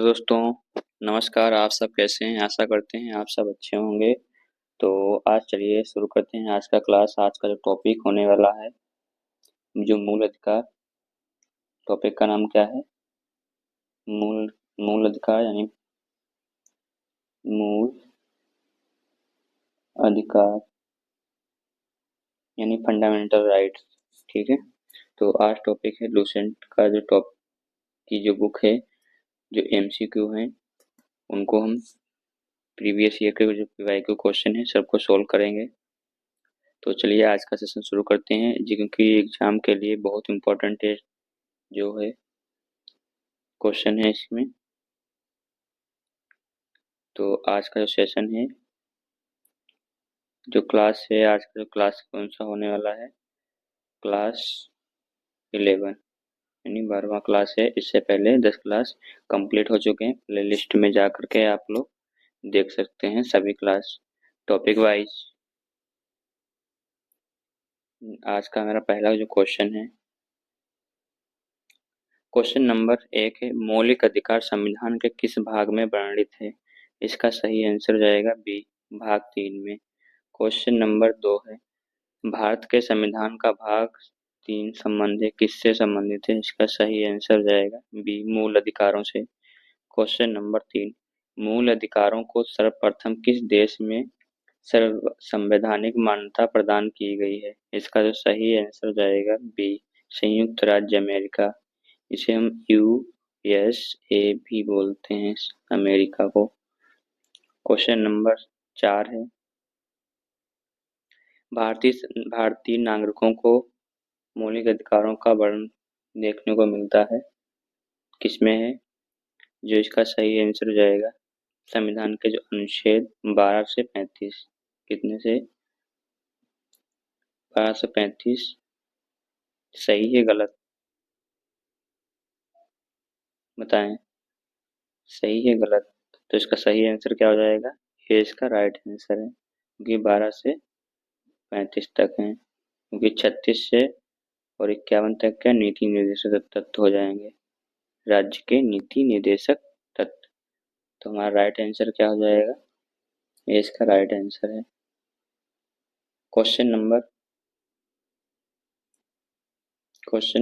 दोस्तों, नमस्कार। आप सब कैसे हैं? आशा करते हैं आप सब अच्छे होंगे। तो आज चलिए शुरू करते हैं आज का क्लास। आज का जो टॉपिक होने वाला है, जो मूल अधिकार, टॉपिक का नाम क्या है? मूल मूल अधिकार यानी मूल अधिकार यानी फंडामेंटल राइट्स। ठीक है। तो आज टॉपिक है लूसेंट का जो टॉप की जो बुक है, जो एमसीक्यू है, उनको हम प्रीवियस ईयर के जो पीवाईक्यू क्वेश्चन है सबको सोल्व करेंगे। तो चलिए आज का सेशन शुरू करते हैं जी, क्योंकि एग्जाम के लिए बहुत इम्पोर्टेंट है जो है क्वेश्चन है इसमें। तो आज का जो सेशन है, जो क्लास है, आज का जो क्लास कौन सा होने वाला है? क्लास 11 यानी 12वां क्लास है। इससे पहले 10 क्लास कंप्लीट हो चुके हैं। प्ले लिस्ट में जा करके आप लोग देख सकते हैं सभी क्लास टॉपिक वाइज। आज का मेरा पहला जो क्वेश्चन है, क्वेश्चन नंबर 1 है, मौलिक अधिकार संविधान के किस भाग में वर्णित है? इसका सही आंसर हो जाएगा बी, भाग 3 में। क्वेश्चन नंबर 2 है, भारत के संविधान का भाग 3 संबंध है, किससे संबंधित है? इसका सही आंसर हो जाएगा बी, मूल अधिकारों से। क्वेश्चन नंबर 3, मूल अधिकारों को सर्वप्रथम किस देश में सर्व संवैधानिक मान्यता प्रदान की गई है? इसका जो सही आंसर हो जाएगा बी, संयुक्त राज्य अमेरिका। इसे हम यूएसए भी बोलते हैं, अमेरिका को। क्वेश्चन नंबर 4 है, भारतीय नागरिकों को मौलिक अधिकारों का वर्णन देखने को मिलता है, किसमें है? जो इसका सही आंसर हो जाएगा संविधान के जो अनुच्छेद 12 से 35। कितने से? 12 से 35। सही है गलत? बताएं, सही है गलत? तो इसका सही आंसर क्या हो जाएगा? ये इसका राइट आंसर है, क्योंकि 12 से 35 तक है, क्योंकि 36 से और 51 तक क्या नीति निर्देशक तत्व हो जाएंगे, राज्य के नीति निर्देशक तत्व। तो हमारा राइट आंसर क्या हो जाएगा? ये इसका राइट आंसर है। क्वेश्चन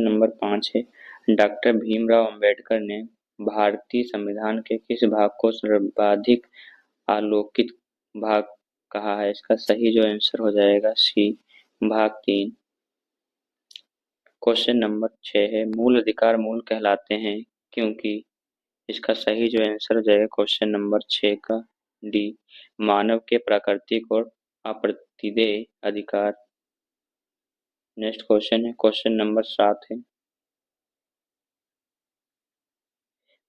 नंबर 5 है, डॉक्टर भीमराव अंबेडकर ने भारतीय संविधान के किस भाग को सर्वाधिक आलोकित भाग कहा है? इसका सही जो आंसर हो जाएगा सी, भाग 3। क्वेश्चन नंबर 6 है, मूल अधिकार मूल कहलाते हैं क्योंकि? इसका सही जो आंसर हो जाएगा क्वेश्चन नंबर 6 का डी, मानव के प्राकृतिक और अप्रतिदेय अधिकार। नेक्स्ट क्वेश्चन है, क्वेश्चन नंबर 7 है,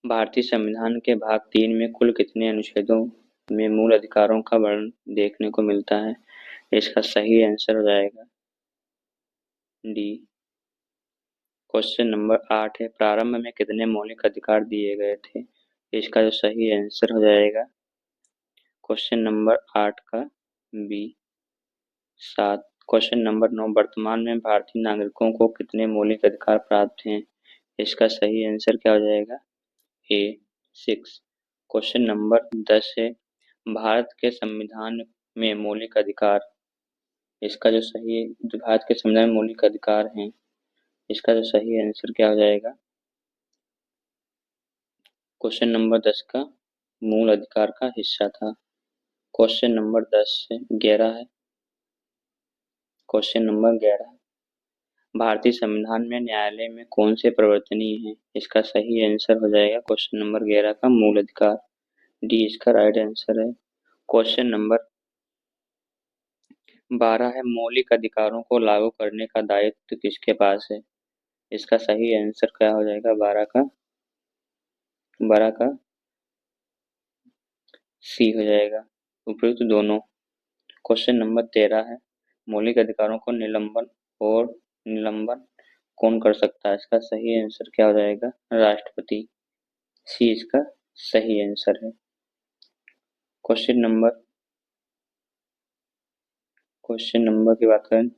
भारतीय संविधान के भाग 3 में कुल कितने अनुच्छेदों में मूल अधिकारों का वर्णन देखने को मिलता है? इसका सही आंसर हो जाएगा डी। क्वेश्चन नंबर 8 है, प्रारंभ में कितने मौलिक अधिकार दिए गए थे? इसका जो सही आंसर हो जाएगा क्वेश्चन नंबर 8 का बी, 7। क्वेश्चन नंबर 9, वर्तमान में भारतीय नागरिकों को कितने मौलिक अधिकार प्राप्त हैं? इसका सही आंसर क्या हो जाएगा? ए, 6। क्वेश्चन नंबर 10 है, भारत के संविधान में मौलिक अधिकार, इसका जो सही, जो भारत के संविधान में मौलिक अधिकार हैं, इसका जो सही आंसर क्या हो जाएगा? क्वेश्चन नंबर 10 का मूल अधिकार का हिस्सा था। क्वेश्चन नंबर 10 से 11 है, क्वेश्चन नंबर 11, भारतीय संविधान में न्यायालय में कौन से प्रवर्तनीय है? इसका सही आंसर हो जाएगा क्वेश्चन नंबर 11 का मूल अधिकार, डी इसका राइट आंसर है। क्वेश्चन नंबर 12 है, मौलिक अधिकारों को लागू करने का दायित्व किसके पास है? इसका सही आंसर क्या हो जाएगा? 12 का सी हो जाएगा, उपयुक्त दोनों। क्वेश्चन नंबर 13 है, मौलिक अधिकारों को निलंबन कौन कर सकता है? इसका सही आंसर क्या हो जाएगा? राष्ट्रपति, सी इसका सही आंसर है। क्वेश्चन नंबर की बात करें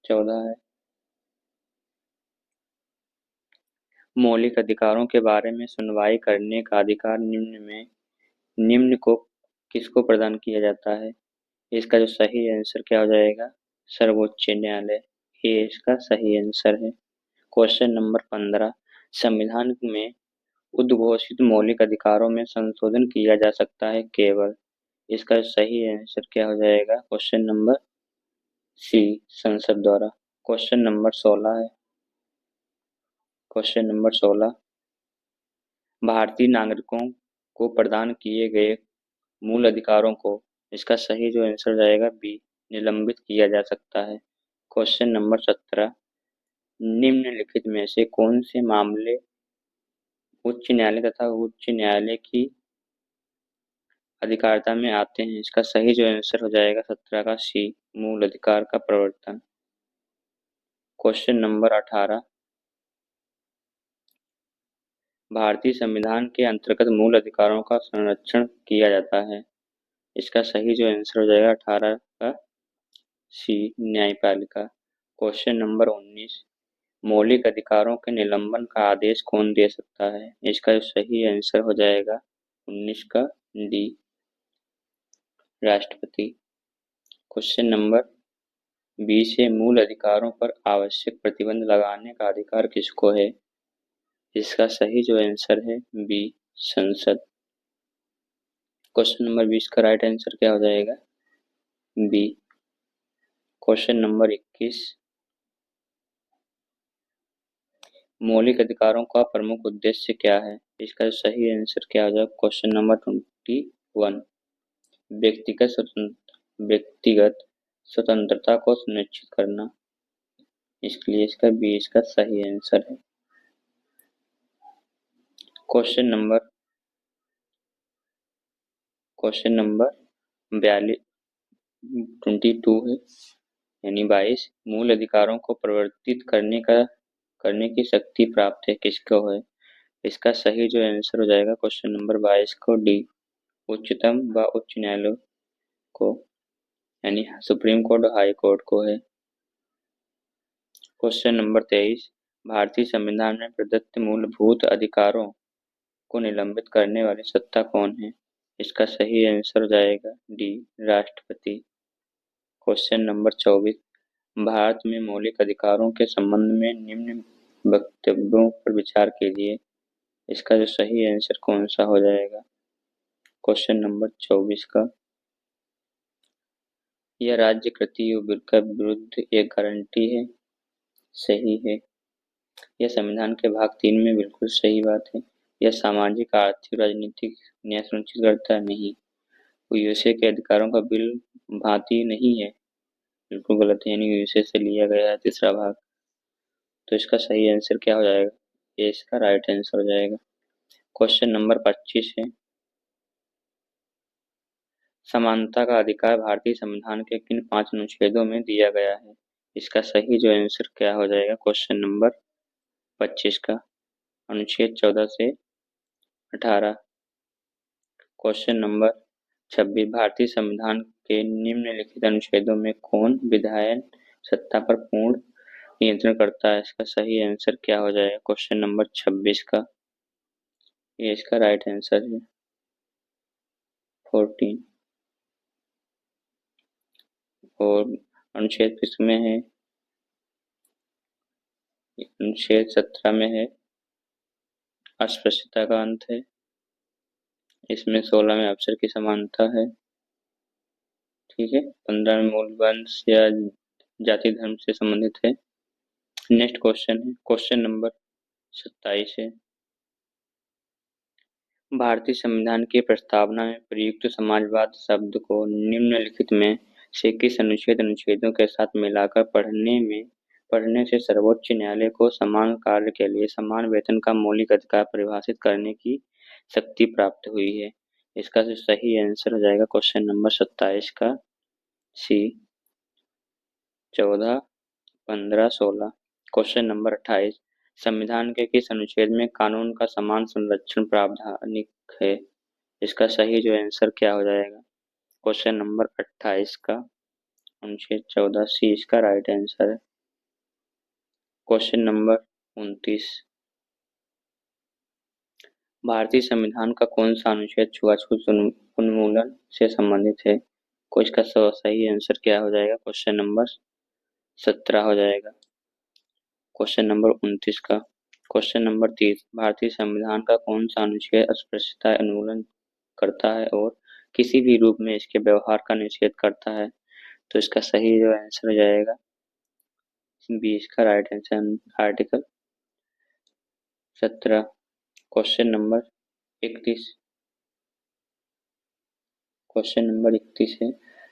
14 है, मौलिक अधिकारों के बारे में सुनवाई करने का अधिकार निम्न को किसको प्रदान किया जाता है? इसका जो सही आंसर क्या हो जाएगा? सर्वोच्च न्यायालय। ये इसका सही आंसर है। क्वेश्चन नंबर 15, संविधान में उद्घोषित मौलिक अधिकारों में संशोधन किया जा सकता है केवल। इसका सही आंसर क्या हो जाएगा? क्वेश्चन नंबर सी, संसद द्वारा। क्वेश्चन नंबर 16 है। क्वेश्चन नंबर 16, भारतीय नागरिकों को प्रदान किए गए मूल अधिकारों को, इसका सही जो आंसर जाएगा बी, निलंबित किया जा सकता है। क्वेश्चन नंबर 17, निम्नलिखित में से कौन से मामले उच्च न्यायालय तथा उच्च न्यायालय की अधिकारिता में आते हैं? इसका सही जो आंसर हो जाएगा 17 का सी, मूल अधिकार का प्रवर्तन। क्वेश्चन नंबर 18, भारतीय संविधान के अंतर्गत मूल अधिकारों का संरक्षण किया जाता है। इसका सही जो आंसर हो जाएगा 18 का सी, न्यायपालिका। क्वेश्चन नंबर 19, मौलिक अधिकारों के निलंबन का आदेश कौन दे सकता है? इसका जो सही आंसर हो जाएगा 19 का डी, राष्ट्रपति। क्वेश्चन नंबर 20 है, मूल अधिकारों पर आवश्यक प्रतिबंध लगाने का अधिकार किसको है? इसका सही जो आंसर है बी, संसद। क्वेश्चन नंबर 20 का राइट आंसर क्या हो जाएगा? बी। क्वेश्चन नंबर 21, मौलिक अधिकारों का प्रमुख उद्देश्य क्या है? इसका सही आंसर क्या हो जाएगा? क्वेश्चन नंबर 21, व्यक्तिगत स्वतंत्रता को सुनिश्चित करना। इसलिए इसका बी इसका सही आंसर है। क्वेश्चन नंबर 22 है, यानी 22, मूल अधिकारों को परिवर्तित करने की शक्ति प्राप्त है किसको है? इसका सही जो आंसर हो जाएगा क्वेश्चन नंबर 22 को डी, उच्चतम व उच्च न्यायालय को, यानी सुप्रीम कोर्ट और हाई कोर्ट को है। क्वेश्चन नंबर 23, भारतीय संविधान में प्रदत्त मूलभूत अधिकारों को निलंबित करने वाली सत्ता कौन है? इसका सही आंसर हो जाएगा डी, राष्ट्रपति। क्वेश्चन नंबर 24, भारत में मौलिक अधिकारों के संबंध में निम्न वक्तव्यों पर विचार कीजिए। इसका जो सही आंसर कौन सा हो जाएगा? क्वेश्चन नंबर 24 का, यह राज्य कृति के विरुद्ध एक गारंटी है। सही है। यह संविधान के भाग 3 में बिल्कुल सही बात है। यह सामाजिक, आर्थिक, राजनीतिक न्याय सुनिश्चित करता है नहीं। यूएसए के अधिकारों का बिल भांति नहीं है, बिल्कुल गलत है, यानी यूएसए से लिया गया है तीसरा भाग। तो इसका सही आंसर क्या हो जाएगा? ये इसका राइट आंसर हो जाएगा। क्वेश्चन नंबर 25 है, समानता का अधिकार भारतीय संविधान के किन 5 अनुच्छेदों में दिया गया है? इसका सही जो आंसर क्या हो जाएगा? क्वेश्चन नंबर 25 का, अनुच्छेद 14 से 18। क्वेश्चन नंबर 26, भारतीय संविधान के निम्नलिखित अनुच्छेदों में कौन विधायन सत्ता पर पूर्ण नियंत्रण करता है? इसका सही आंसर क्या हो जाएगा? क्वेश्चन नंबर 26 का, ये इसका राइट आंसर है 14। और अनुच्छेद किसमें है? अनुच्छेद 17 में है, अस्पृश्यता का अंत है। इसमें 16 में अवसर की समानता है। ठीक है। 15 में मूल वंश या जाति धर्म से संबंधित है। नेक्स्ट क्वेश्चन है, क्वेश्चन नंबर 27 है, भारतीय संविधान की प्रस्तावना में प्रयुक्त समाजवाद शब्द को निम्नलिखित में से किस अनुच्छेदों के साथ मिलाकर पढ़ने से सर्वोच्च न्यायालय को समान कार्य के लिए समान वेतन का मौलिक अधिकार परिभाषित करने की शक्ति प्राप्त हुई है? इसका जो सही आंसर हो जाएगा क्वेश्चन नंबर 27 का सी, 14, 15, 16। क्वेश्चन नंबर 28, संविधान के किस अनुच्छेद में कानून का समान संरक्षण प्रावधान है? इसका सही जो आंसर क्या हो जाएगा? क्वेश्चन नंबर 28 का अनुच्छेद 14 सी इसका राइट आंसर है। क्वेश्चन नंबर 29, भारतीय संविधान का कौन सा अनुच्छेद छुआछूत उन्मूलन से संबंधित है? को इसका सही आंसर क्या हो जाएगा? क्वेश्चन नंबर 17 हो जाएगा। क्वेश्चन नंबर 29 का। क्वेश्चन नंबर 30, भारतीय संविधान का कौन सा अनुच्छेद अस्पृश्यता उन्मूलन करता है और किसी भी रूप में इसके व्यवहार का निषेध करता है? तो इसका सही जो आंसर हो जाएगा 20 का right answer article 17। Question number 31। Question number 31 है,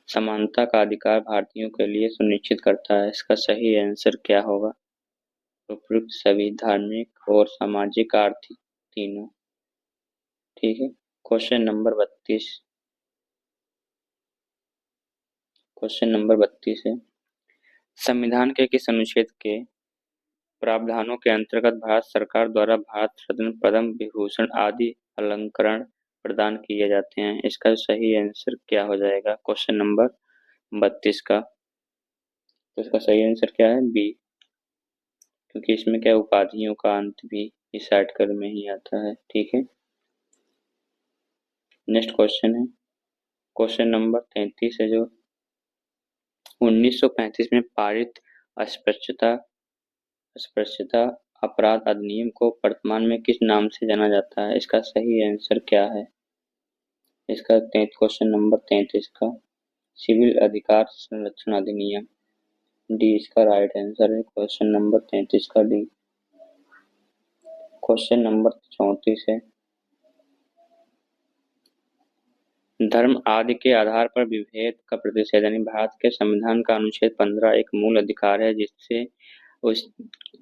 समानता का अधिकार भारतीयों के लिए सुनिश्चित करता है। इसका सही आंसर क्या होगा? उपयुक्त सभी धार्मिक और सामाजिक आर्थिक तीनों। ठीक है। Question number 32। क्वेश्चन नंबर 32 है, संविधान के किस अनुच्छेद के प्रावधानों के अंतर्गत भारत सरकार द्वारा भारत रत्न, पद्म विभूषण आदि अलंकरण प्रदान किए जाते हैं? इसका सही आंसर क्या हो जाएगा? क्वेश्चन नंबर 32 का। तो इसका सही आंसर क्या है? बी। क्योंकि इसमें क्या उपाधियों का अंत भी इस आर्टिकल में ही आता है। ठीक है। नेक्स्ट क्वेश्चन है, क्वेश्चन नंबर 33 है, जो 1935 में पारित अस्पृश्यता अस्पृश्यता अपराध अधिनियम को वर्तमान में किस नाम से जाना जाता है? इसका सही आंसर क्या है? इसका क्वेश्चन नंबर 33 का सिविल अधिकार संरक्षण अधिनियम। डी इसका राइट आंसर है। क्वेश्चन नंबर 33 का डी। क्वेश्चन नंबर 34 है, धर्म आदि के आधार पर विभेद का प्रतिषेध यानी भारत के संविधान का अनुच्छेद 15 एक मूल अधिकार है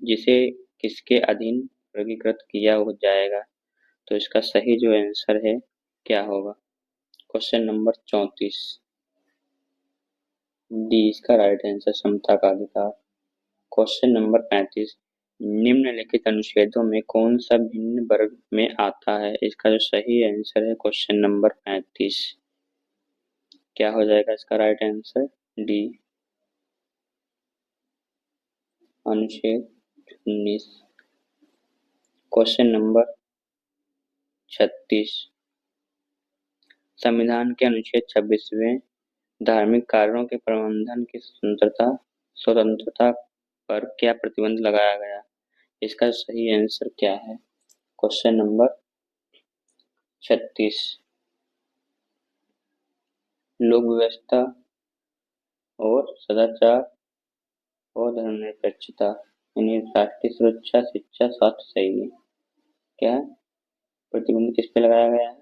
जिसे किसके अधीन वर्गीकृत किया हो जाएगा? तो इसका सही जो आंसर है क्या होगा? क्वेश्चन नंबर 34 डी इसका राइट आंसर समता का अधिकार। क्वेश्चन नंबर 35, निम्नलिखित अनुच्छेदों में कौन सा भिन्न वर्ग में आता है? इसका जो सही आंसर है क्वेश्चन नंबर 35 क्या हो जाएगा? इसका राइट आंसर डी अनुच्छेद 19। क्वेश्चन नंबर 36, संविधान के अनुच्छेद 26वें धार्मिक कार्यों के प्रबंधन की स्वतंत्रता पर क्या प्रतिबंध लगाया गया? इसका सही आंसर क्या है? क्वेश्चन नंबर 36, लोक व्यवस्था और सदाचार और धर्मनिरपेक्षता यानी राष्ट्रीय सुरक्षा, शिक्षा, स्वास्थ्य सही है। क्या प्रतिबंध किस पे लगाया गया है?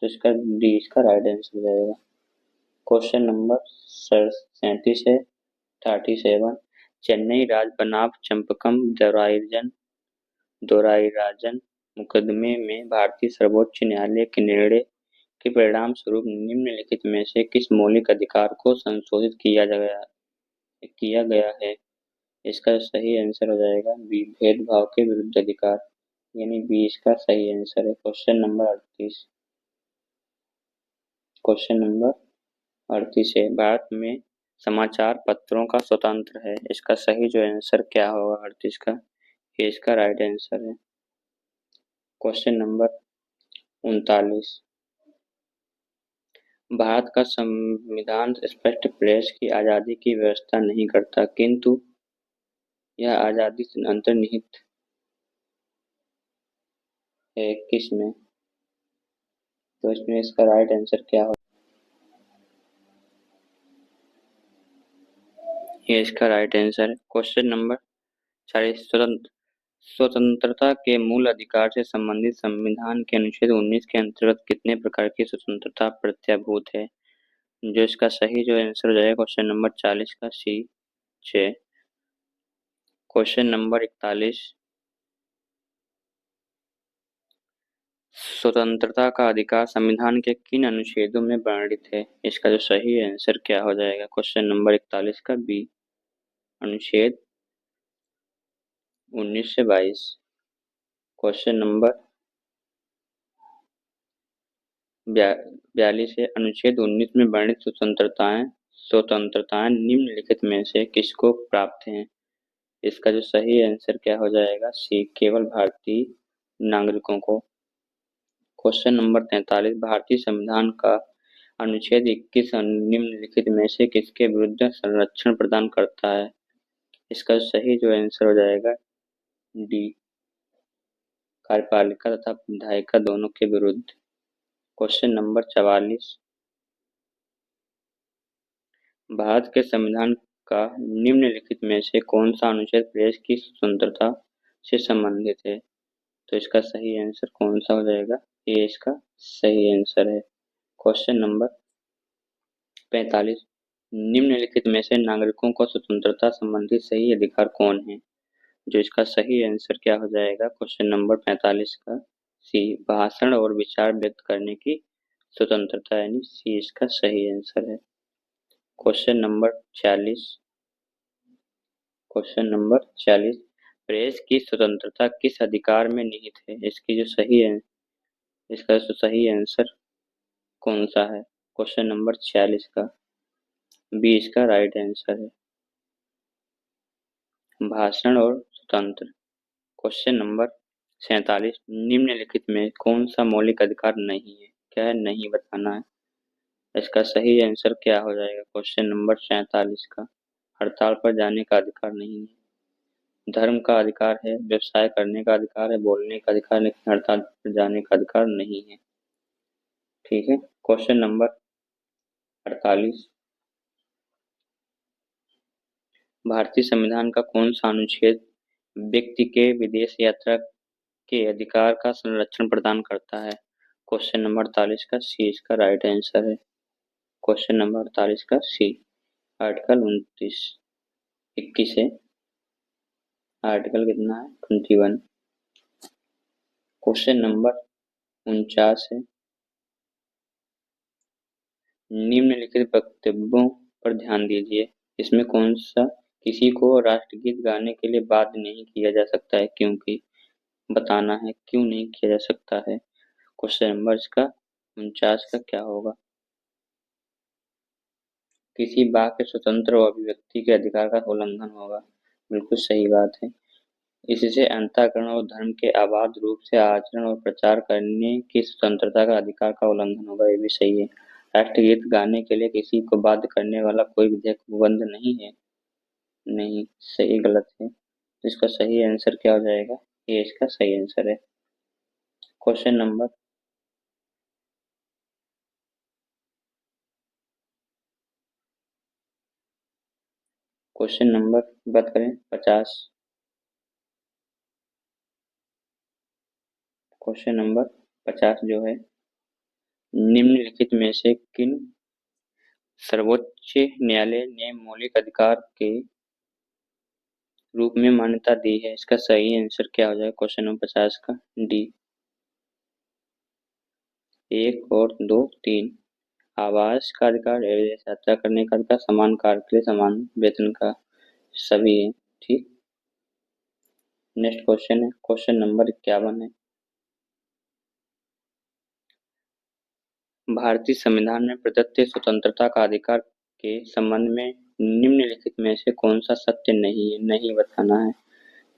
तो इसका डी इसका राइट आंसर हो जाएगा। क्वेश्चन नंबर 37 है 37, चेन्नई राजपनाफ चंपकम दोराईराजन मुकदमे में भारतीय सर्वोच्च न्यायालय के निर्णय के परिणाम स्वरूप निम्नलिखित में से किस मौलिक अधिकार को संशोधित किया गया है? इसका सही आंसर हो जाएगा बी, भेदभाव के विरुद्ध अधिकार यानी बी इसका सही आंसर है। Question number 38। क्वेश्चन नंबर 38 है, भारत में समाचार पत्रों का स्वतंत्र है। इसका सही जो आंसर क्या होगा 38 का? ये इसका राइट आंसर है। क्वेश्चन नंबर 39, भारत का संविधान स्पष्ट प्रेस की आजादी की व्यवस्था नहीं करता, किंतु यह आजादी अंतर्निहित है किस में? तो इसमें इसका राइट आंसर क्या हो? ये इसका राइट आंसर है। क्वेश्चन नंबर 40, स्वतंत्रता के मूल अधिकार से संबंधित संविधान के अनुच्छेद 19 के अंतर्गत कितने प्रकार की स्वतंत्रता प्रत्याभूत है? जो इसका सही जो आंसर हो जाएगा क्वेश्चन नंबर 40 का सी 6। क्वेश्चन नंबर 41, स्वतंत्रता का अधिकार संविधान के किन अनुच्छेदों में वर्णित है? इसका जो सही आंसर क्या हो जाएगा? क्वेश्चन नंबर 41 का बी, अनुच्छेद 19 से 22। क्वेश्चन नंबर 42 है, अनुच्छेद 19 में वर्णित स्वतंत्रताएं निम्नलिखित में से किसको प्राप्त हैं? इसका जो सही आंसर क्या हो जाएगा? सी, केवल भारतीय नागरिकों को। क्वेश्चन नंबर 43, भारतीय संविधान का अनुच्छेद 21 निम्नलिखित में से किसके विरुद्ध संरक्षण प्रदान करता है? इसका सही जो आंसर हो जाएगा डी, कार्यपालिका तथा विधायिका दोनों के विरुद्ध। क्वेश्चन नंबर 44, भारत के संविधान का निम्नलिखित में से कौन सा अनुच्छेद प्रेस की स्वतंत्रता से संबंधित है? तो इसका सही आंसर कौन सा हो जाएगा? ये इसका सही आंसर है। क्वेश्चन नंबर 45, निम्नलिखित में से नागरिकों को स्वतंत्रता संबंधी सही अधिकार कौन है? जो इसका सही आंसर क्या हो जाएगा? क्वेश्चन नंबर 45 का सी, भाषण और विचार व्यक्त करने की स्वतंत्रता, यानी सी इसका सही आंसर है। क्वेश्चन नंबर 40, प्रेस की स्वतंत्रता किस अधिकार में निहित है? इसकी जो सही है, इसका जो सही आंसर कौन सा है? क्वेश्चन नंबर 46 का बी इसका राइट आंसर है, भाषण और स्वतंत्र। क्वेश्चन नंबर 47, निम्नलिखित में कौन सा मौलिक अधिकार नहीं है? क्या है? नहीं बताना है। इसका सही आंसर क्या हो जाएगा? क्वेश्चन नंबर 47 का हड़ताल पर जाने का अधिकार नहीं है। धर्म का अधिकार है, व्यवसाय करने का अधिकार है, बोलने का अधिकार, लेकिन हड़ताल पर जाने का अधिकार नहीं है। ठीक है। क्वेश्चन नंबर 48, भारतीय संविधान का कौन सा अनुच्छेद व्यक्ति के विदेश यात्रा के अधिकार का संरक्षण प्रदान करता है? क्वेश्चन नंबर 48 का सी इसका राइट आंसर है। क्वेश्चन नंबर 48 का सी, आर्टिकल 29, 21 है, आर्टिकल कितना है? 21। क्वेश्चन नंबर 49 है, निम्नलिखित वक्तव्यों पर ध्यान दीजिए, इसमें कौन सा किसी को राष्ट्रगीत गाने के लिए बाध्य नहीं किया जा सकता है, क्योंकि बताना है क्यों नहीं किया जा सकता है। क्वेश्चन नंबर इसका 49 का क्या होगा? किसी वाक्य स्वतंत्र और अभिव्यक्ति के अधिकार का उल्लंघन होगा। बिल्कुल सही बात है। इससे अंतःकरण और धर्म के अबाध रूप से आचरण और प्रचार करने की स्वतंत्रता का अधिकार का उल्लंघन होगा। ये भी सही है। राष्ट्रगीत गाने के लिए किसी को बाध्य करने वाला कोई विधेयक बंद नहीं है। नहीं, सही गलत है। तो इसका सही आंसर क्या हो जाएगा? ये इसका सही आंसर है। क्वेश्चन नंबर बात करें 50। क्वेश्चन नंबर 50 जो है, निम्नलिखित में से किन सर्वोच्च न्यायालय ने मौलिक अधिकार के रूप में मान्यता दी है? इसका सही आंसर क्या हो जाएगा? क्वेश्चन नंबर 50 का डी, 1 और 2, 3। आवास का अधिकार, विदेश यात्रा करने का अधिकार, समान कार्य के लिए समान वेतन का, सभी है। ठीक। नेक्स्ट क्वेश्चन है, क्वेश्चन नंबर 51 है, भारतीय संविधान में प्रदत्त स्वतंत्रता का अधिकार के संबंध में निम्नलिखित में से कौन सा सत्य नहीं है? नहीं बताना है।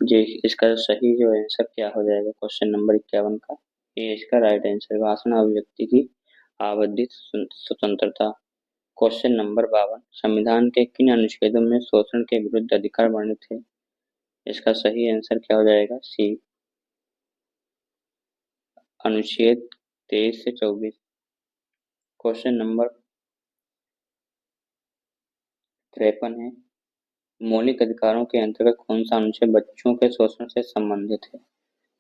जी, इसका सही जो आंसर क्या हो जाएगा? क्वेश्चन नंबर 51 का ये इसका राइट आंसर, भाषण अभिव्यक्ति की आवधिक स्वतंत्रता। क्वेश्चन नंबर 52, संविधान के किन अनुच्छेदों में शोषण के विरुद्ध अधिकार वर्णित है? इसका सही आंसर क्या हो जाएगा? सी, अनुच्छेद 23 से 24। क्वेश्चन नंबर 53 है, मौलिक अधिकारों के अंतर्गत कौन सा अनुच्छेद बच्चों के शोषण से संबंधित है?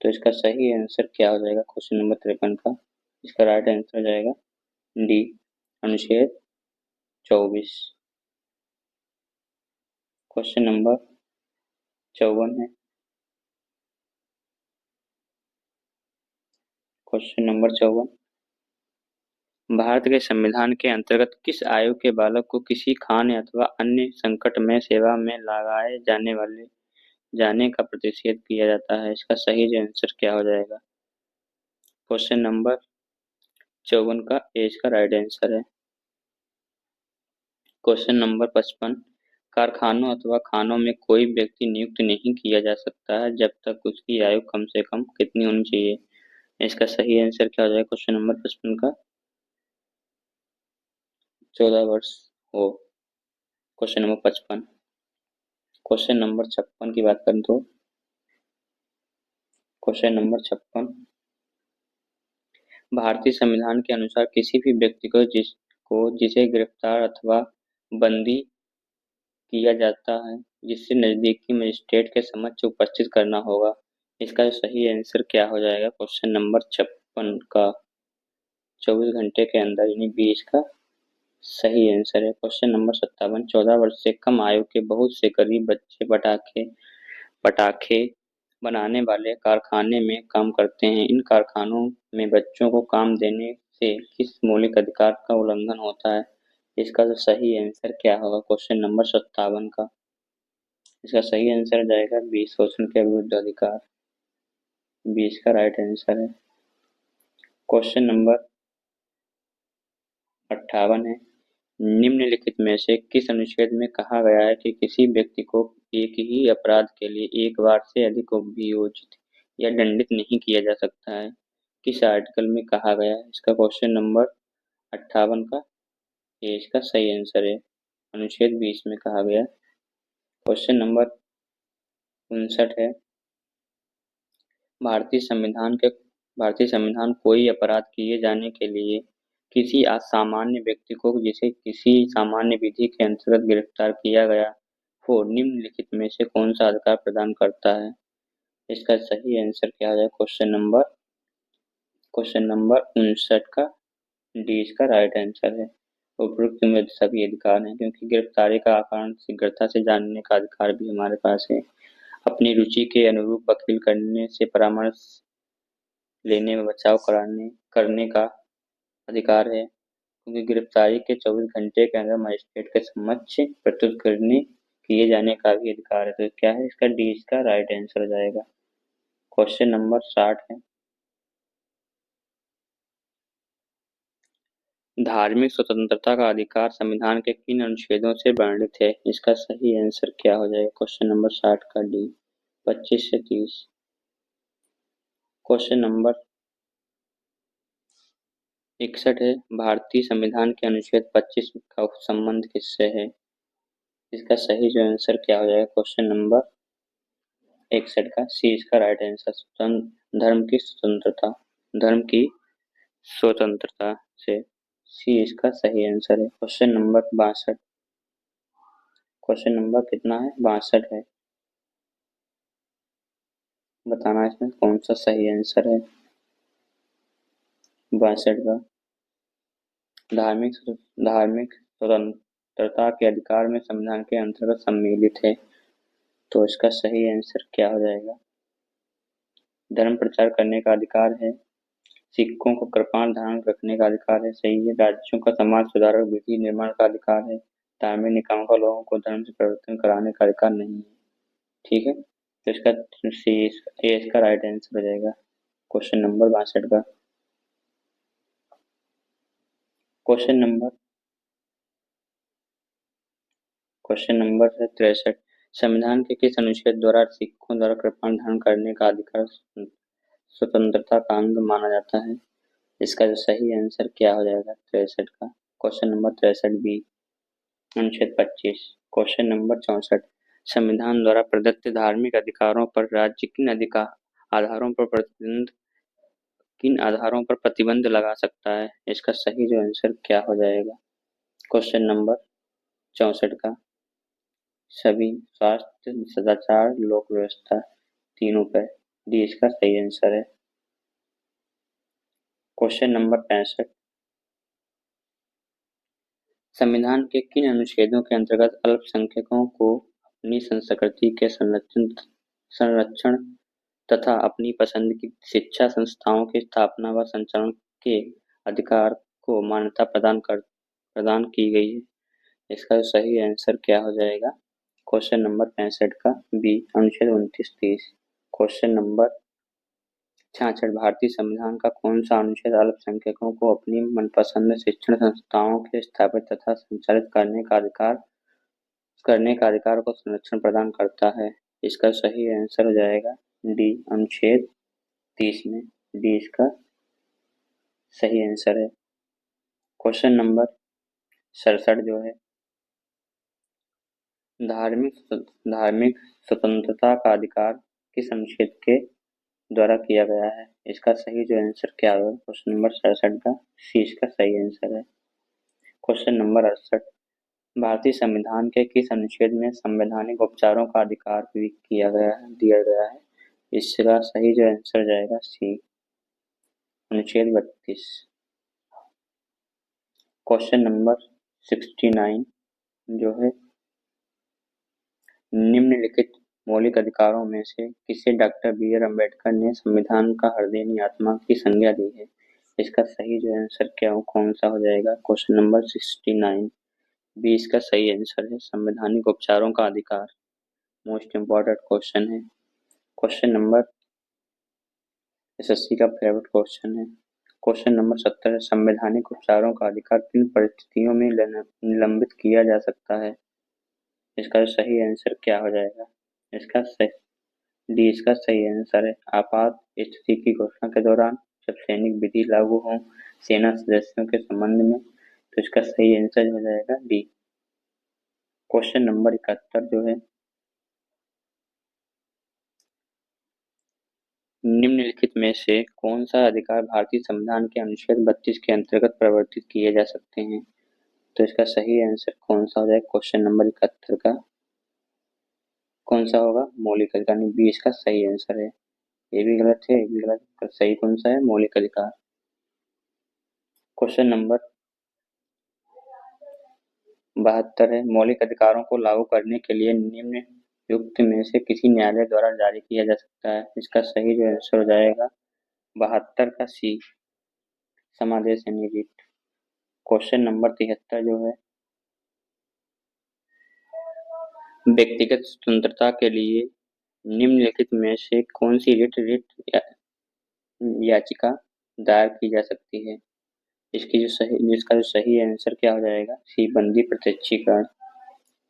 तो इसका सही आंसर क्या हो जाएगा? क्वेश्चन नंबर 53 का इसका राइट आंसर हो जाएगा डी, अनुच्छेद 24। क्वेश्चन नंबर 54 है, क्वेश्चन नंबर 54, भारत के संविधान के अंतर्गत किस आयु के बालक को किसी खान अथवा अन्य संकटमय सेवा में लगाए जाने का प्रतिषेध किया जाता है? इसका सही आंसर क्या हो जाएगा? क्वेश्चन नंबर 54 का ए इसका राइट आंसर है। क्वेश्चन नंबर 55, कारखानों अथवा खानों में कोई व्यक्ति नियुक्त नहीं किया जा सकता है जब तक उसकी आयु कम से कम कितनी होनी चाहिए? इसका सही आंसर क्या हो जाएगा क्वेश्चन नंबर 55 का? 14 वर्ष हो। Question number 55। क्वेश्चन नंबर 56 की बात करें तो क्वेश्चन नंबर 56, भारतीय संविधान के अनुसार किसी भी व्यक्ति को जिसे गिरफ्तार अथवा बंदी किया जाता है जिससे नजदीकी मजिस्ट्रेट के समक्ष उपस्थित करना होगा। इसका सही आंसर क्या हो जाएगा क्वेश्चन नंबर 56 का? 24 घंटे के अंदर, यानी 20 का सही आंसर है। क्वेश्चन नंबर 57, 14 वर्ष से कम आयु के बहुत से गरीब बच्चे पटाखे पटाखे बनाने वाले कारखाने में काम करते हैं। इन कारखानों में बच्चों को काम देने से किस मौलिक अधिकार का उल्लंघन होता है? इसका तो सही आंसर क्या होगा क्वेश्चन नंबर 57 का? इसका सही आंसर जाएगा 20, शोषण के विरुद्ध अधिकार। 20 का राइट आंसर है। क्वेश्चन नंबर 58 है, निम्नलिखित में से किस अनुच्छेद में कहा गया है कि किसी व्यक्ति को एक ही अपराध के लिए एक बार से अधिक अभियोजित या दंडित नहीं किया जा सकता है? किस आर्टिकल में कहा गया है? इसका क्वेश्चन नंबर 58 का ये इसका सही आंसर है। अनुच्छेद 20 में कहा गया। क्वेश्चन नंबर 59 है, भारतीय संविधान कोई अपराध किए जाने के लिए किसी असामान्य व्यक्ति को जिसे किसी सामान्य विधि के अंतर्गत गिरफ्तार किया गया हो निम्नलिखित में से कौन सा अधिकार प्रदान करता है? इसका सही आंसर क्या हो जाए क्वेश्चन नंबर 59 का डी इसका राइट आंसर है। उपरोक्त में सभी अधिकार हैं क्योंकि गिरफ्तारी का कारण शीघ्रता से जानने का अधिकार भी हमारे पास है। अपनी रुचि के अनुरूप वकील करने से परामर्श लेने में बचाव करने का अधिकार है क्योंकि गिरफ्तारी के 24 घंटे के अंदर मजिस्ट्रेट के समक्ष प्रस्तुत करने किए जाने का भी अधिकार है। तो क्या है इसका? डी इसका राइट आंसर हो जाएगा। क्वेश्चन नंबर 60 है, धार्मिक स्वतंत्रता का अधिकार संविधान के किन अनुच्छेदों से वर्णित है? इसका सही आंसर क्या हो जाएगा क्वेश्चन नंबर 60 का? डी 25 से 30। क्वेश्चन नंबर 61 है, भारतीय संविधान के अनुच्छेद 25 का संबंध किससे है? इसका सही जो आंसर क्या हो जाएगा क्वेश्चन नंबर 61 का? सी इसका राइट आंसर, धर्म की स्वतंत्रता से। सी इसका सही आंसर है। Question number 62। क्वेश्चन नंबर कितना है? 62 है। बताना इसमें कौन सा सही आंसर है 62 का? धार्मिक स्वतंत्रता के अधिकार में संविधान के अंतर्गत सम्मिलित है। तो इसका सही आंसर क्या हो जाएगा? धर्म प्रचार करने का अधिकार है, सिक्कों को कृपाण धारण रखने का अधिकार है, सही है। राज्यों का समाज सुधारक विधि निर्माण का अधिकार है, धार्मिक निकायों का लोगों को धर्म से परिवर्तन कराने का अधिकार नहीं है। ठीक है, तो इसका सी ए इसका राइट आंसर हो जाएगा क्वेश्चन नंबर 62 का। क्वेश्चन नंबर है 63, संविधान के किस अनुच्छेद द्वारा सिखों द्वारा कृपाण धारण करने का अधिकार स्वतंत्रता का अंग माना जाता है? इसका जो सही आंसर क्या हो जाएगा 63 का? क्वेश्चन नंबर 63 बी, अनुच्छेद 25। क्वेश्चन नंबर 64, संविधान द्वारा प्रदत्त धार्मिक अधिकारों पर राज्य किन आधारों पर प्रतिबंध लगा सकता है? इसका सही जो आंसर क्या हो जाएगा क्वेश्चन नंबर 64 का? सभी, स्वास्थ्य, सदाचार, लोक व्यवस्था, तीनों पर। डी इसका सही आंसर है। क्वेश्चन नंबर 65, संविधान के किन अनुच्छेदों के अंतर्गत अल्पसंख्यकों को अपनी संस्कृति के संरक्षण तथा अपनी पसंद की शिक्षा संस्थाओं की स्थापना व संचालन के अधिकार को मान्यता प्रदान की गई है? इसका सही आंसर क्या हो जाएगा क्वेश्चन नंबर 65 का? बी, अनुच्छेद 29-30। क्वेश्चन नंबर 66, भारतीय संविधान का कौन सा अनुच्छेद अल्पसंख्यकों को अपनी मनपसंद शिक्षण संस्थाओं के स्थापित तथा संचालित करने का अधिकार को संरक्षण प्रदान करता है? इसका सही आंसर हो जाएगा डी, अनुच्छेद 30 में। डी इसका सही आंसर है। क्वेश्चन नंबर 67 जो है, धार्मिक धार्मिक स्वतंत्रता का अधिकार किस अनुच्छेद के द्वारा किया गया है? इसका सही जो आंसर क्या होगा क्वेश्चन नंबर 67 का? सी इसका सही आंसर है। क्वेश्चन नंबर 68, भारतीय संविधान के किस अनुच्छेद में संवैधानिक उपचारों का अधिकार भी दिया गया है? इसका सही जो आंसर जाएगा सी, अनुच्छेद 32। क्वेश्चन नंबर 69 जो है, निम्नलिखित मौलिक अधिकारों में से किसे डॉक्टर बी आर अम्बेडकर ने संविधान का हृदयनी आत्मा की संज्ञा दी है? इसका सही जो आंसर क्या हो कौन सा हो जाएगा क्वेश्चन नंबर 69? बी इसका सही आंसर है, संवैधानिक उपचारों का अधिकार। मोस्ट इम्पोर्टेंट क्वेश्चन है। क्वेश्चन नंबर एसएससी का फेवरेट क्वेश्चन है। क्वेश्चन नंबर 70 है, संवैधानिक उपचारों का अधिकार किन परिस्थितियों में निलंबित किया जा सकता है? इसका सही आंसर क्या हो जाएगा? इसका सही डी इसका सही आंसर है, आपात स्थिति की घोषणा के दौरान, जब सैनिक विधि लागू हो सेना सदस्यों के संबंध में। तो इसका सही आंसर हो जाएगा डी। क्वेश्चन नंबर 71 जो है, निम्नलिखित में से कौन सा अधिकार भारतीय संविधान के अनुच्छेद 32 के अंतर्गत प्रवर्तित किए जा सकते हैं? तो इसका सही आंसर कौन सा हो जाएगा क्वेश्चन नंबर 71 का? कौन सा होगा? मौलिक अधिकार, बी इसका सही आंसर है। ये भी गलत है, ये भी गलत, सही कौन सा है? मौलिक अधिकार। क्वेश्चन नंबर 72 है, मौलिक अधिकारों को लागू करने के लिए निम्नलिखित में से किसी न्यायालय द्वारा जारी किया जा सकता है? इसका सही जो आंसर हो जाएगा 72 का सी, समादेश यानी रिट। क्वेश्चन नंबर 73 जो है, व्यक्तिगत स्वतंत्रता के लिए निम्नलिखित में से कौन सी रिट याचिका दायर की जा सकती है? जिसका जो सही आंसर क्या हो जाएगा? सी, बंदी प्रत्यक्षीकरण।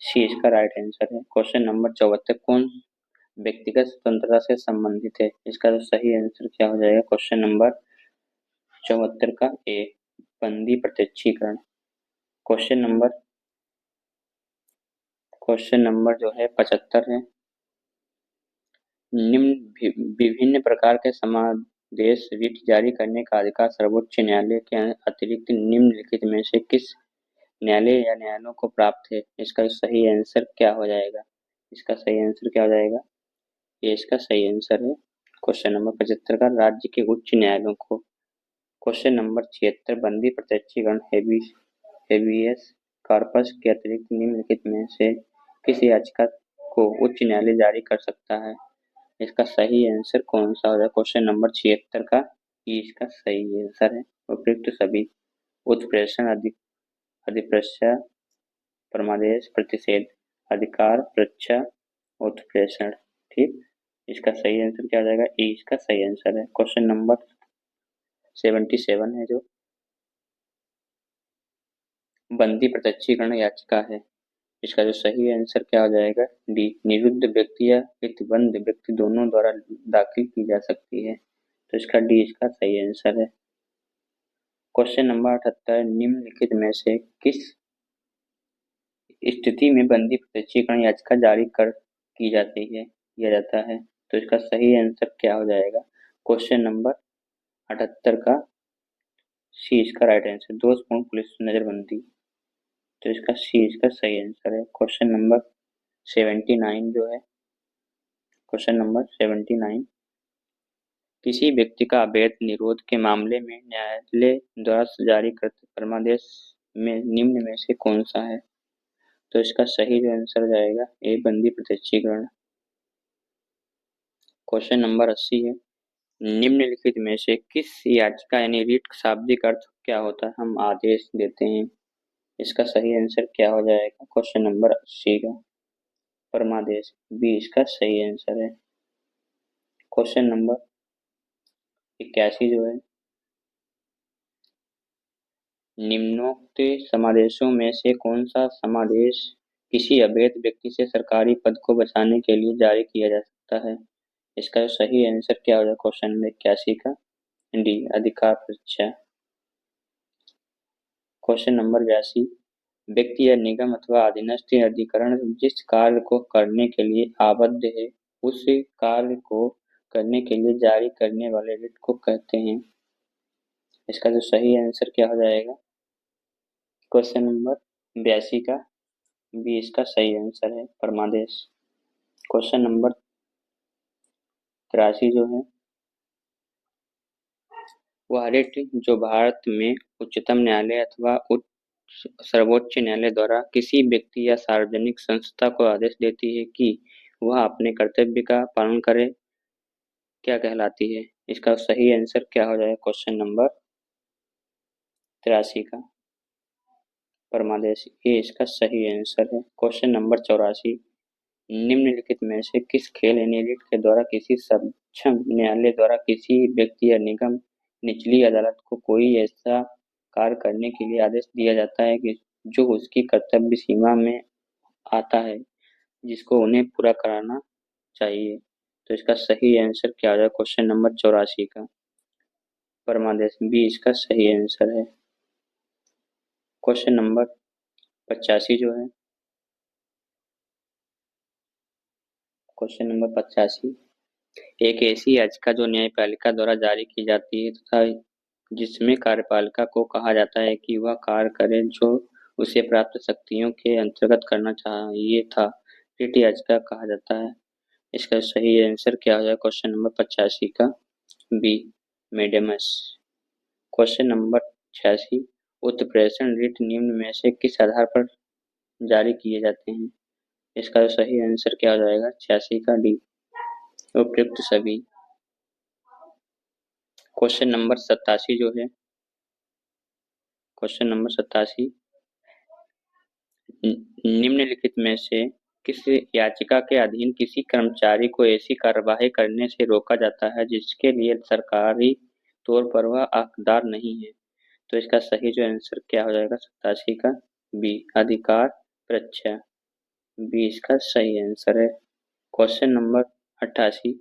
सी इसका राइट आंसर है। क्वेश्चन नंबर 74, कौन व्यक्तिगत स्वतंत्रता से संबंधित है? इसका जो सही आंसर क्या हो जाएगा क्वेश्चन नंबर 74 का ए, बंदी प्रत्यक्षीकरण। क्वेश्चन नंबर जो है 75 है, विभिन्न प्रकार के समादेश रिट जारी करने का अधिकार सर्वोच्च न्यायालय के अतिरिक्त निम्नलिखित में से किस न्यायालय या न्यायालयों को प्राप्त है? इसका सही आंसर क्या हो जाएगा? इसका सही आंसर क्या हो जाएगा? ये इसका सही आंसर है क्वेश्चन नंबर 75 का, राज्य के उच्च न्यायालयों को। क्वेश्चन नंबर 76, बंदी प्रत्यक्षीकरण हेबियस कॉर्पस के अतिरिक्त निम्नलिखित में से किस याचिका को उच्च न्यायालय जारी कर सकता है? इसका सही आंसर कौन सा होगा क्वेश्चन नंबर 76 का? ये इसका सही आंसर है, उपयुक्त सभी उत्प्रेषण अधिप्रश्य परमादेश प्रतिषेध अधिकार प्रच्छा उत्प्रेषण। ठीक, इसका सही आंसर क्या हो जाएगा? ई इसका सही आंसर है। क्वेश्चन नंबर 77 है, जो बंदी प्रत्यक्षीकरण याचिका है, इसका जो सही आंसर क्या हो जाएगा? डी, निरुद्ध व्यक्ति या प्रतिबंध व्यक्ति दोनों द्वारा दाखिल की जा सकती है। तो इसका डी इसका सही आंसर है। क्वेश्चन नंबर 78, निम्नलिखित में से किस स्थिति में बंदी प्रत्यक्षीकरण याचिका जारी कर की जाती है किया जाता है? तो इसका सही आंसर क्या हो जाएगा क्वेश्चन नंबर 78 का? सी इसका राइट आंसर, दोषपूर्ण पुलिस नजरबंदी। तो इसका सी इसका सही आंसर है। क्वेश्चन नंबर 79 जो है, क्वेश्चन नंबर 79, किसी व्यक्ति का अवैध निरोध के मामले में न्यायालय द्वारा जारी कृत परमादेश में निम्न में से कौन सा है? तो इसका सही जो आंसर जाएगा ए, बंदी प्रत्यक्षीकरण। क्वेश्चन नंबर 80 है, निम्नलिखित में से किस याचिका यानी रिट का शाब्दिक अर्थ क्या होता है? हम आदेश देते हैं, इसका सही आंसर क्या हो जाएगा क्वेश्चन नंबर 80 का? परमादेश, बी इसका सही आंसर है। क्वेश्चन नंबर 81 जो है, निम्नोक्त समादेशों में से कौन सा समादेश किसी अवैध व्यक्ति से सरकारी पद को बचाने के लिए जारी किया जा सकता है? इसका सही आंसर क्या होगा क्वेश्चन नंबर 81 का? डी अधिकार परीक्षा। क्वेश्चन नंबर 82, व्यक्ति या निगम अथवा अधीनस्थ अधिकरण जिस कार्य को करने के लिए आबद्ध है उस कार्य को करने के लिए जारी करने वाले रिट को कहते हैं। इसका जो सही आंसर क्या हो जाएगा? क्वेश्चन नंबर 82 का बी इसका सही आंसर है, परमादेश। क्वेश्चन नंबर 83 जो है वह रिट जो भारत में उच्चतम न्यायालय अथवा सर्वोच्च न्यायालय द्वारा किसी व्यक्ति या सार्वजनिक संस्था को आदेश देती है कि वह अपने कर्तव्य का पालन करे, क्या कहलाती है? इसका सही आंसर क्या हो जाएगा? क्वेश्चन नंबर 83 का परमादेश, ये इसका सही आंसर है। क्वेश्चन नंबर 84, निम्नलिखित में से किस खेल यानी रिट के द्वारा किसी सक्षम न्यायालय द्वारा किसी व्यक्ति या निगम निचली अदालत को कोई ऐसा कार्य करने के लिए आदेश दिया जाता है कि जो उसकी कर्तव्य सीमा में आता है जिसको उन्हें पूरा कराना चाहिए? तो इसका सही आंसर क्या हो जाएगा? क्वेश्चन नंबर 84 का परमादेश, बी इसका सही आंसर है। क्वेश्चन नंबर 85 जो है, क्वेश्चन नंबर 85, एक ऐसी याचिका जो न्यायपालिका द्वारा जारी की जाती है तथा जिसमें कार्यपालिका को कहा जाता है कि वह कार्य करे जो उसे प्राप्त शक्तियों के अंतर्गत करना चाहिए था, रिट याचिका कहा जाता है। इसका सही आंसर क्या हो जाएगा? क्वेश्चन नंबर 85 का बी मेडेमस। क्वेश्चन नंबर 86, उत्प्रेषण रिट निम्न में से किस आधार पर जारी किए जाते हैं? इसका सही आंसर क्या हो जाएगा? 86 का डी उपयुक्त सभी। क्वेश्चन नंबर 87 जो है, क्वेश्चन नंबर 87, निम्नलिखित में से किस याचिका के अधीन किसी कर्मचारी को ऐसी कार्यवाही करने से रोका जाता है जिसके लिए सरकारी तौर पर वह हकदार नहीं है? तो इसका सही जो आंसर क्या हो जाएगा? 87 का बी अधिकार परीक्षा, बी इसका सही आंसर है। क्वेश्चन नंबर 88,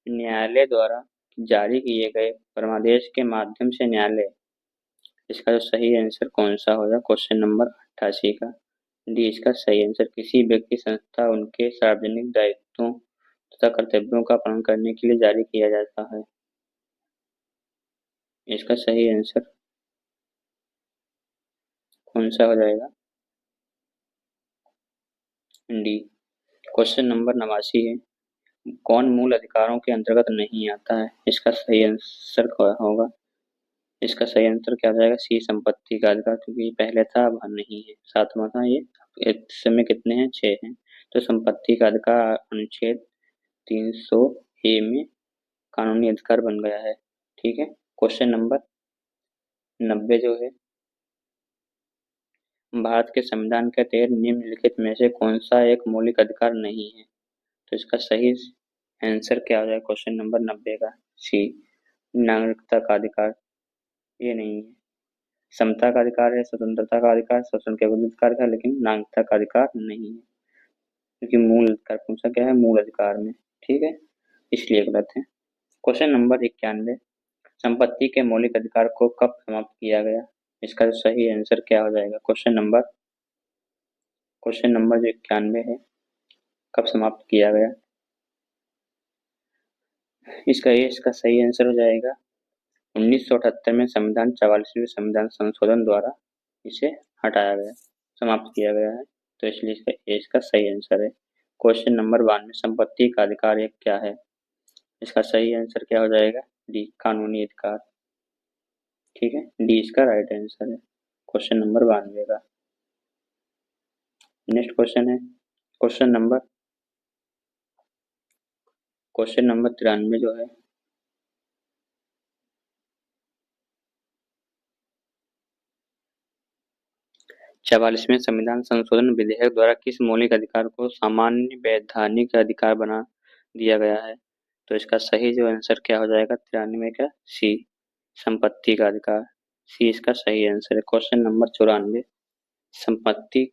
न्यायालय द्वारा जारी किए गए परमादेश के माध्यम से न्यायालय, इसका जो सही आंसर कौन सा होगा? क्वेश्चन नंबर 88 का डी इसका सही आंसर किसी व्यक्ति संस्था उनके सार्वजनिक दायित्वों तथा कर्तव्यों का पालन करने के लिए जारी किया जाता है। इसका सही आंसर कौन सा हो जाएगा? डी। क्वेश्चन नंबर 89 है, कौन मूल अधिकारों के अंतर्गत नहीं आता है? इसका सही आंसर क्या होगा? इसका सही आंसर क्या हो जाएगा? सी संपत्ति का अधिकार, क्योंकि पहले था अब नहीं है, सातवां था ये, इस समय कितने हैं? 6 हैं। तो संपत्ति का अधिकार अनुच्छेद 300 ए में कानूनी अधिकार बन गया है। ठीक है। क्वेश्चन नंबर 90 जो है, भारत के संविधान के तहत निम्नलिखित में से कौन सा एक मौलिक अधिकार नहीं है? तो इसका सही आंसर क्या हो जाएगा? क्वेश्चन नंबर 90 का सी नागरिकता का अधिकार, ये नहीं है। समता का अधिकार है, स्वतंत्रता का अधिकार, शोषण के विरुद्ध अधिकार है, लेकिन नागरिकता का अधिकार नहीं है, क्योंकि मूल अधिकार पूछा क्या है? मूल अधिकार में। ठीक है, इसलिए गलत है। क्वेश्चन नंबर 91, संपत्ति के मौलिक अधिकार को कब समाप्त किया गया? इसका सही आंसर क्या हो जाएगा? क्वेश्चन नंबर जो 91 है, कब समाप्त किया गया? इसका सही आंसर हो जाएगा 1978 में संविधान 44वें संविधान संशोधन द्वारा इसे हटाया गया, समाप्त किया गया है, तो इसलिए इसका सही आंसर है। क्वेश्चन नंबर 92, संपत्ति का अधिकार एक क्या है? इसका सही आंसर क्या हो जाएगा? डी कानूनी अधिकार। ठीक है, डी इसका राइट आंसर है क्वेश्चन नंबर 92 का। नेक्स्ट क्वेश्चन है क्वेश्चन नंबर 93 जो है, चवालीसवें संविधान संशोधन विधेयक द्वारा किस मौलिक अधिकार को सामान्य वैधानिक अधिकार बना दिया गया है? तो इसका सही जो आंसर क्या हो जाएगा? 93 का सी संपत्ति का अधिकार, सी इसका सही आंसर है। क्वेश्चन नंबर 94, संपत्ति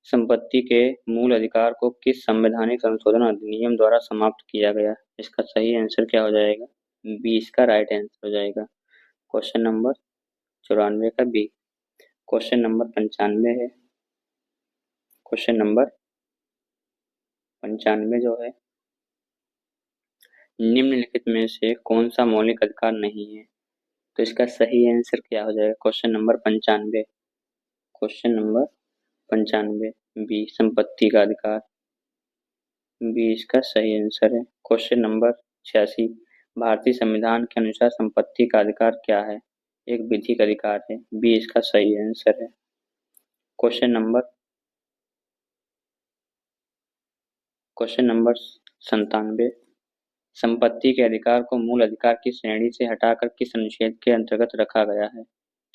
संपत्ति के मूल अधिकार को किस संवैधानिक संशोधन अधिनियम द्वारा समाप्त किया गया? इसका सही आंसर क्या हो जाएगा? बी इसका राइट आंसर हो जाएगा। क्वेश्चन नंबर 94 का बी। क्वेश्चन नंबर 95 है। क्वेश्चन नंबर 95 जो है, निम्नलिखित में से कौन सा मौलिक अधिकार नहीं है? तो इसका सही आंसर क्या हो जाएगा? Question number 95। Question number 95 B, संपत्ति का अधिकार। बी इसका सही आंसर है। क्वेश्चन नंबर 86, भारतीय संविधान के अनुसार संपत्ति का अधिकार क्या है? एक विधिक अधिकार है। बी इसका सही आंसर है। क्वेश्चन नंबर 97, संपत्ति के अधिकार को मूल अधिकार की श्रेणी से हटाकर किस अनुच्छेद के अंतर्गत रखा गया है?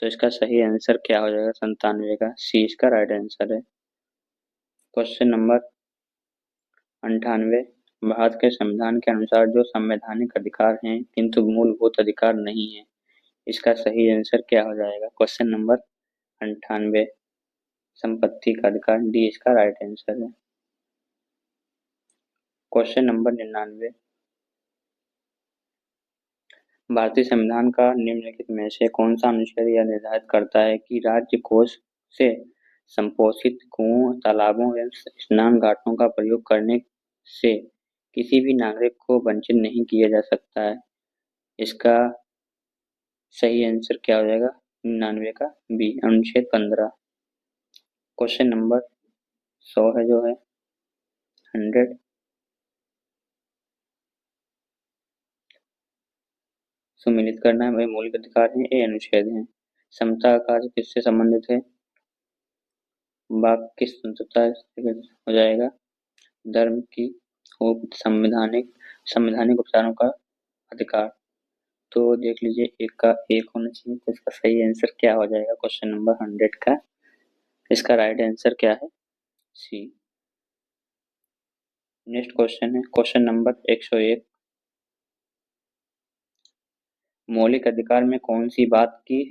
तो इसका सही आंसर क्या हो जाएगा? 97 का सी इसका राइट आंसर है। क्वेश्चन नंबर 98, भारत के संविधान के अनुसार जो संवैधानिक अधिकार हैं किंतु मूलभूत अधिकार नहीं है, इसका सही आंसर क्या हो जाएगा? क्वेश्चन नंबर 98, संपत्ति का अधिकार। डी इसका राइट आंसर है। क्वेश्चन नंबर 99, भारतीय संविधान का निम्नलिखित में से कौन सा अनुच्छेद यह निर्धारित करता है कि राज्य कोष से संपोषित कुओं, तालाबों एवं स्नान घाटों का प्रयोग करने से किसी भी नागरिक को वंचित नहीं किया जा सकता है? इसका सही आंसर क्या हो जाएगा? 99 का बी, अनुच्छेद 15। क्वेश्चन नंबर 100 है जो है 100, सुमिलित करना है। वही मौलिक अधिकार है, ए अनुच्छेद है। समता का कार्य किससे संबंधित है? वाक्य स्वतंत्रता हो जाएगा। धर्म की संवैधानिक संवैधानिक उपचारों का अधिकार। तो देख लीजिए, एक का एक होना चाहिए, तो इसका सही आंसर क्या हो जाएगा? क्वेश्चन नंबर 100 का इसका राइट आंसर क्या है? सी। नेक्स्ट क्वेश्चन है क्वेश्चन नंबर 101, मौलिक अधिकार में कौन सी बात की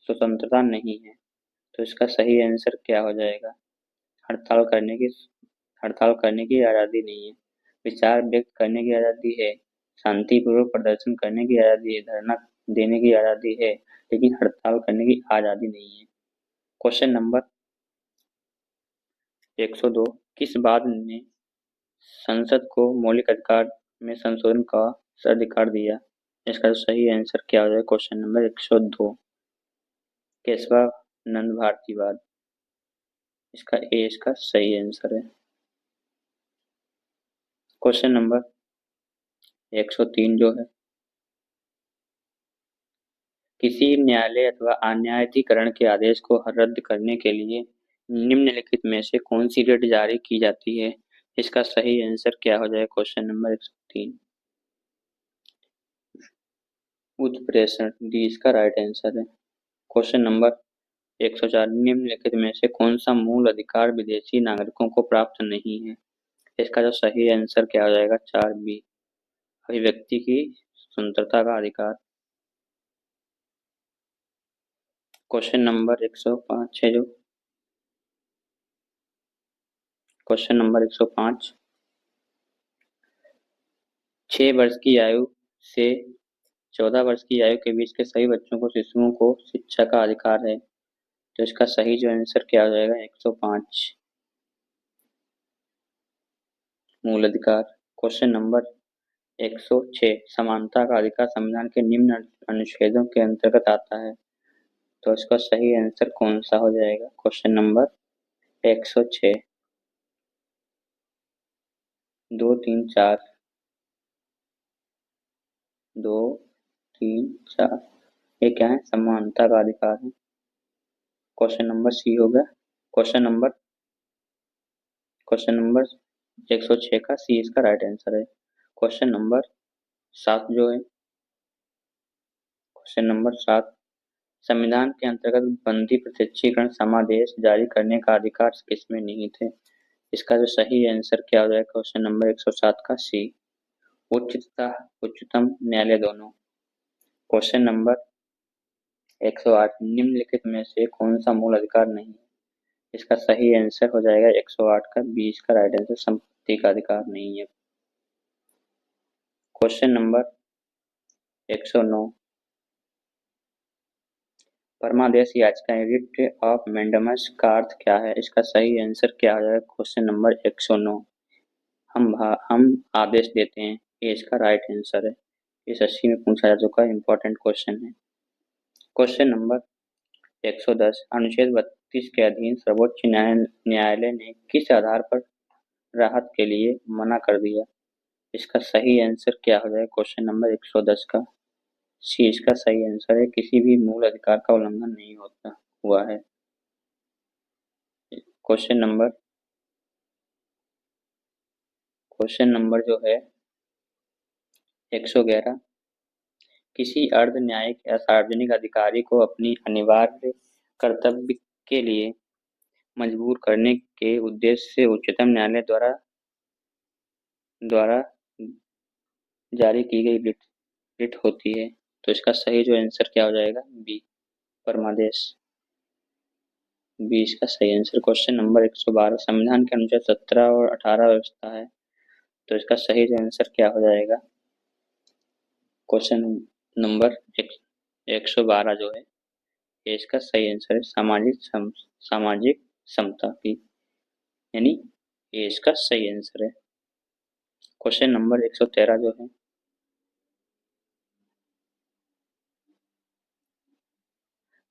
स्वतंत्रता नहीं है? तो इसका सही आंसर क्या हो जाएगा? हड़ताल करने की हड़ताल करने की आज़ादी नहीं है। विचार व्यक्त करने की आज़ादी है। शांतिपूर्वक प्रदर्शन करने की आज़ादी है। धरना देने की आज़ादी है, लेकिन हड़ताल करने की आज़ादी नहीं है। क्वेश्चन नंबर 102, किस बात ने संसद को मौलिक अधिकार में संशोधन का अधिकार दिया? इसका सही आंसर क्या हो जाएगा? क्वेश्चन नंबर 102, केशवानंद भारतीवाद। इसका ए इसका सही आंसर है। क्वेश्चन नंबर 103 जो है, किसी न्यायालय अथवा अन्यायाधिकरण के आदेश को रद्द करने के लिए निम्नलिखित में से कौन सी रिट जारी की जाती है? इसका सही आंसर क्या हो जाएगा? Question number 103, उत्प्रेषण। डी इसका राइट आंसर है। क्वेश्चन नंबर 104, निम्नलिखित में से कौन सा मूल अधिकार विदेशी नागरिकों को प्राप्त नहीं है? इसका जो सही आंसर क्या हो जाएगा? 4 बी, अभिव्यक्ति की स्वतंत्रता का अधिकार। क्वेश्चन नंबर 105 है जो क्वेश्चन नंबर 105, 6 वर्ष की आयु से 14 वर्ष की आयु के बीच के सभी बच्चों को शिशुओं को शिक्षा का अधिकार है। तो इसका सही जो आंसर क्या हो जाएगा? 105, मूल अधिकार। क्वेश्चन नंबर 106, समानता का अधिकार संविधान के निम्न अनुच्छेदों के अंतर्गत आता है। तो इसका सही आंसर कौन सा हो जाएगा? क्वेश्चन नंबर 106, 2 3 4, 2 3 4, ये क्या है? समानता का अधिकार है। क्वेश्चन नंबर सी होगा। क्वेश्चन नंबर 106 का सी इसका राइट आंसर है। क्वेश्चन नंबर 7 जो है, क्वेश्चन नंबर 7, संविधान के अंतर्गत बंदी प्रत्यक्षीकरण समादेश जारी करने का अधिकार किसमें नहीं थे? इसका जो सही आंसर क्या हो जाएगा? क्वेश्चन नंबर 107 का सी, उच्च तथा उच्चतम न्यायालय दोनों। क्वेश्चन नंबर 108, निम्नलिखित में से कौन सा मूल अधिकार नहीं है? इसका सही आंसर हो जाएगा 108 का बी इसका राइट आंसर, संपत्ति का अधिकार नहीं है। क्वेश्चन नंबर 109, परमादेश याचिका रिट ऑफ मैंडेमस का अर्थ क्या है? इसका सही आंसर क्या हो जाएगा? Question number 109। हम आदेश देते हैं, ये इसका राइट आंसर है। इस 80 में पूछा जा चुका इंपॉर्टेंट क्वेश्चन है। क्वेश्चन नंबर 110, अनुच्छेद 32 के अधीन सर्वोच्च न्यायालय ने किस आधार पर राहत के लिए मना कर दिया? इसका सही आंसर क्या हो जाएगा? क्वेश्चन नंबर 110 का सी इसका सही आंसर है, किसी भी मूल अधिकार का उल्लंघन नहीं होता हुआ है। क्वेश्चन नंबर जो है 111, किसी अर्ध न्यायिक या सार्वजनिक अधिकारी को अपनी अनिवार्य कर्तव्य के लिए मजबूर करने के उद्देश्य से उच्चतम न्यायालय द्वारा जारी की गई रिट होती है। तो इसका सही जो आंसर क्या हो जाएगा? बी, परमादेश। बी इसका सही आंसर। क्वेश्चन नंबर 112, संविधान के अनुच्छेद 17 और 18 व्यवस्था है, तो इसका सही जो आंसर क्या हो जाएगा? क्वेश्चन नंबर 112 जो है, ये इसका सही आंसर है, सामाजिक समता की, यानी ये इसका सही आंसर है। क्वेश्चन नंबर 113 जो है,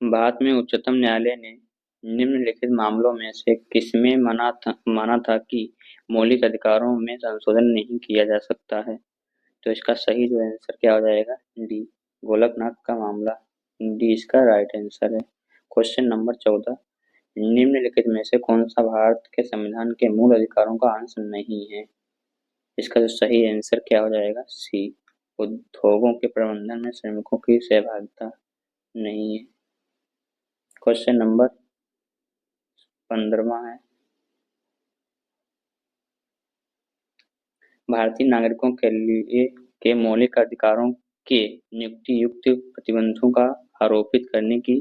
भारत में उच्चतम न्यायालय ने निम्नलिखित मामलों में से किसमें माना था कि मौलिक अधिकारों में संशोधन नहीं किया जा सकता है? तो इसका सही जो आंसर क्या हो जाएगा? डी, गोलकनाथ का मामला। डी इसका राइट आंसर है। क्वेश्चन नंबर 14, निम्नलिखित में से कौन सा भारत के संविधान के मूल अधिकारों का अंश नहीं है? इसका जो सही आंसर क्या हो जाएगा? सी, उद्योगों के प्रबंधन में श्रमिकों की सहभागिता नहीं है। क्वेश्चन नंबर 15वां है, भारतीय नागरिकों के लिए के मौलिक अधिकारों के नियुक्ति युक्त प्रतिबंधों का आरोपित करने की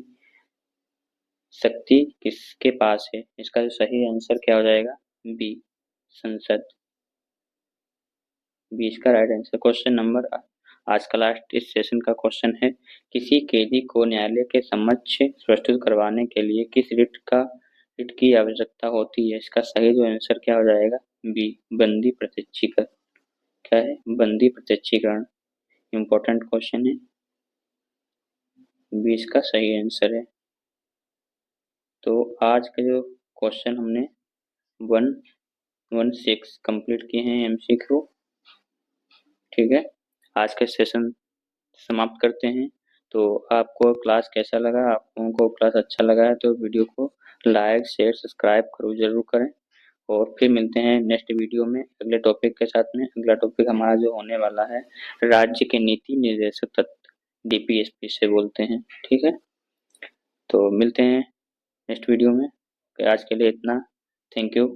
शक्ति किसके पास है? इसका जो सही आंसर क्या हो जाएगा? बी, संसद। बी इसका राइट आंसर। क्वेश्चन नंबर आज का लास्ट इस सेशन का क्वेश्चन है, किसी कैदी को न्यायालय के समक्ष प्रस्तुत करवाने के लिए किस रिट की आवश्यकता होती है? इसका सही जो आंसर क्या हो जाएगा? बी, बंदी प्रत्यक्षीकरण। क्या है? बंदी प्रत्यक्षीकरण। इंपॉर्टेंट क्वेश्चन है, बी इसका सही आंसर है। तो आज का जो क्वेश्चन हमने 116 कंप्लीट किए हैं एमसीक्यू। ठीक है, आज का सेशन समाप्त करते हैं। तो आपको क्लास कैसा लगा? आप लोगों को क्लास अच्छा लगा है तो वीडियो को लाइक शेयर सब्सक्राइब जरूर करें, और फिर मिलते हैं नेक्स्ट वीडियो में अगले टॉपिक के साथ में। अगला टॉपिक हमारा जो होने वाला है, राज्य के नीति निर्देशक तत्व, डीपीएसपी से बोलते हैं। ठीक है, तो मिलते हैं नेक्स्ट वीडियो में। आज के लिए इतना, थैंक यू।